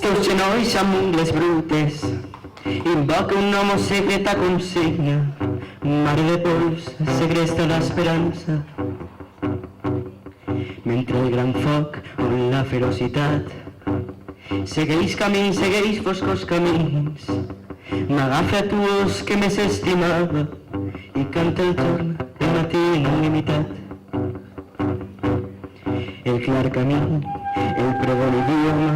Tots genolls amb ungles brutes, invoca un homo secreta consigna, mare de pols, segresta l'esperança. Mentre el gran foc on la ferocitat segueix camins, segueix foscos camins, m'agafa tu os que més estimava i canta el torn del matí il·limitat. El clar camí, el pregó l'idioma,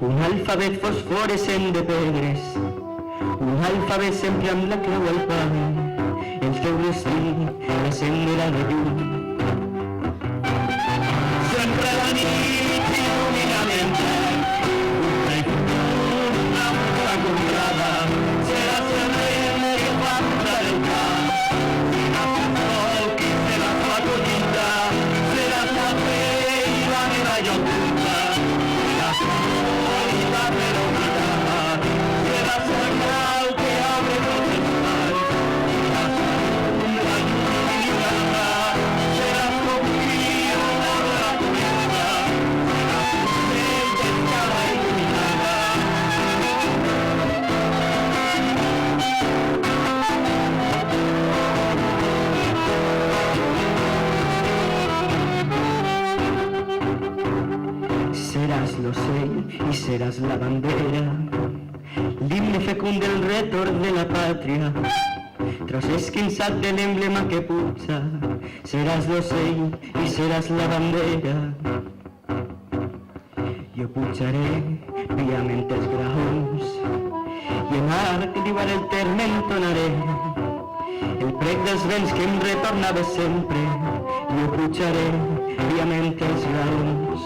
un alfabet fosforescent de pedres, un alfabet sempre amb la creu al pal, el teu destí, la sendera de llum. Sempre la nit il·lumina l'entrany, una puta comprada, serà sempre que va posar el camp, serà el sol que serà la collita, serà la fe i la medalla oculta, serà el sol i la ferocitat, serà el grau que abre tots els mars, serà la llum il·luminada, serà cobrir una hora coberta, serà el d'escala il·luminada. Seràs l'ocell i seràs la bandera, l'himne fecund del retorn de la pàtria, tros esquinçat de l'emblema que puja, seràs l'ocell i seràs la bandera. Jo pujaré piament els graons i en arc divar el terme entonaré, el prec dels vents que em retornava sempre. Jo pujaré piament els graons